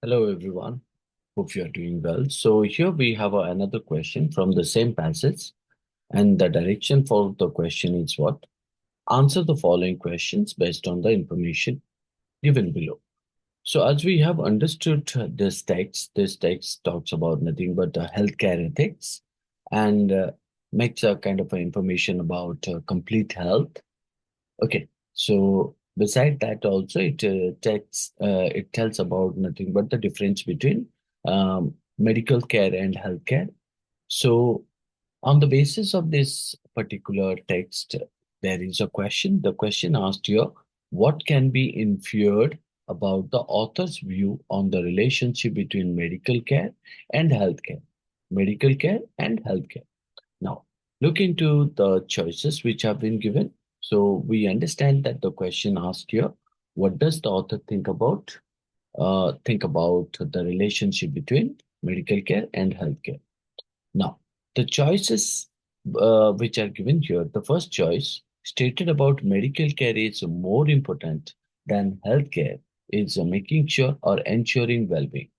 Hello, everyone. Hope you are doing well. So here we have another question from the same passage, and the direction for the question is what? Answer the following questions based on the information given below. So as we have understood this text talks about nothing but healthcare ethics and makes a kind of information about complete health. Okay, so beside that also it tells about nothing but the difference between medical care and healthcare. So on the basis of this particular text, there is a question. The question asked here, what can be inferred about the author's view on the relationship between medical care and healthcare? Medical care and healthcare. Now, look into the choices which have been given. So we understand that the question asked here, what does the author think about the relationship between medical care and healthcare? Now, the choices which are given here, the first choice stated about medical care is more important than healthcare is making sure or ensuring well-being.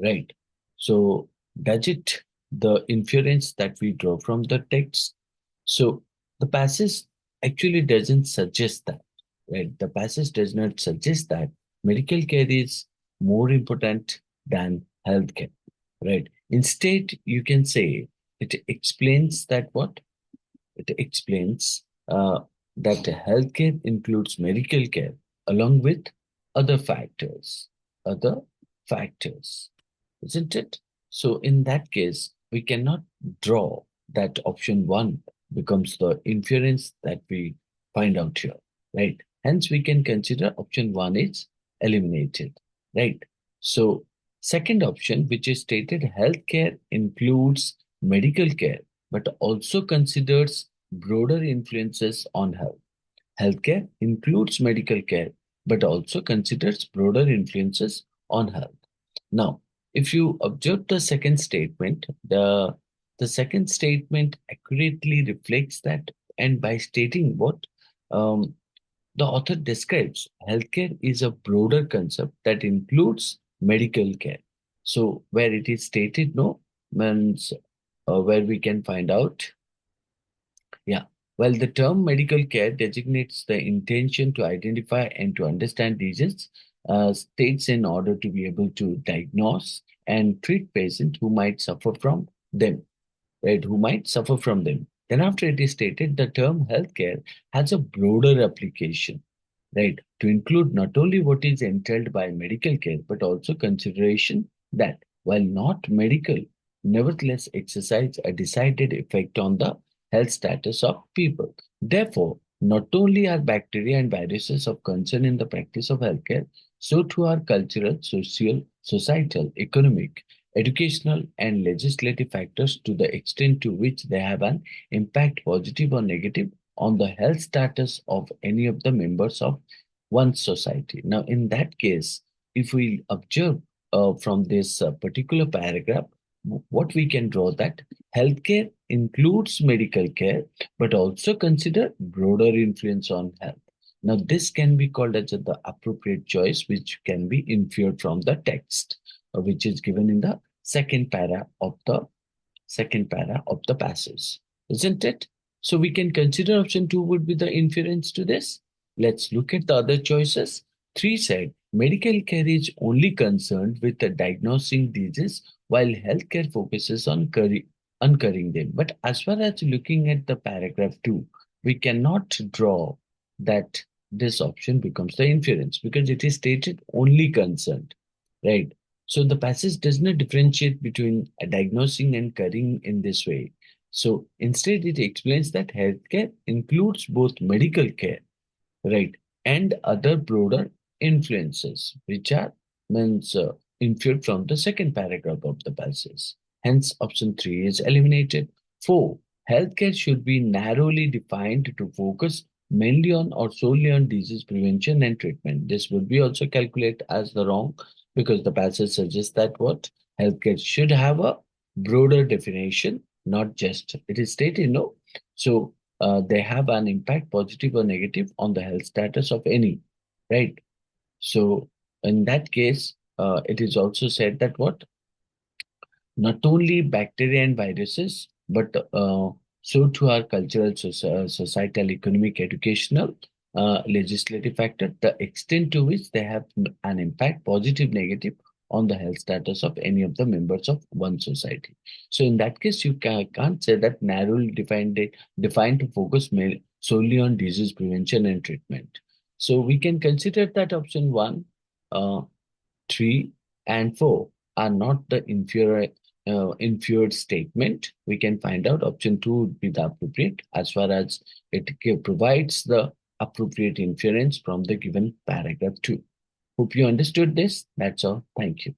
Right. So does it the inference that we draw from the text? So the passage actually doesn't suggest that, right? The passage does not suggest that medical care is more important than healthcare, right? Instead, you can say it explains that what? It explains that healthcare includes medical care along with other factors, other factors, isn't it? So in that case, we cannot draw that option one becomes the inference that we find out here, right? Hence, we can consider option one is eliminated, right? So second option, which is stated healthcare includes medical care, but also considers broader influences on health. Healthcare includes medical care, but also considers broader influences on health. Now, if you observe the second statement, the second statement accurately reflects that, and by stating what um, the author describes, healthcare is a broader concept that includes medical care. So, where it is stated, no, means where we can find out yeah. Well, the term medical care designates the intention to identify and to understand disease states in order to be able to diagnose and treat patients who might suffer from them, right? Who might suffer from them. Then, after it is stated, the term healthcare has a broader application, right? To include not only what is entailed by medical care, but also consideration that, while not medical, nevertheless exercise a decided effect on the health status of people. Therefore, not only are bacteria and viruses of concern in the practice of healthcare, so too are cultural, social, societal, economic, educational, and legislative factors to the extent to which they have an impact, positive or negative, on the health status of any of the members of one society. Now, in that case, if we observe from this particular paragraph, what we can draw that healthcare includes medical care, but also consider broader influence on health. Now, this can be called as the appropriate choice, which can be inferred from the text, which is given in the second para of the passage, isn't it? So we can consider option two would be the inference to this. Let's look at the other choices. Three said medical care is only concerned with the diagnosing disease, while healthcare focuses on uncurring them. But as far as looking at the paragraph two, we cannot draw that this option becomes the inference because it is stated only concerned, right? So the passage does not differentiate between diagnosing and curing in this way. So instead, it explains that healthcare includes both medical care, right, and other broader influences, which are means inferred from the second paragraph of the passage. Hence, option three is eliminated. Four, healthcare should be narrowly defined to focus mainly on or solely on disease prevention and treatment. This would be also calculated as the wrong because the passage suggests that what healthcare should have a broader definition, not just it is stated, no. So they have an impact, positive or negative, on the health status of any, right? So in that case, it is also said that what not only bacteria and viruses, but so to our cultural, societal, economic, educational, legislative factor, the extent to which they have an impact, positive, negative, on the health status of any of the members of one society. So in that case, you can't say that narrowly defined to focus solely on disease prevention and treatment. So we can consider that option one, uh, 3, and 4 are not the inferred statement. We can find out option 2 would be the appropriate as far as it provides the appropriate inference from the given paragraph 2. Hope you understood this. That's all. Thank you.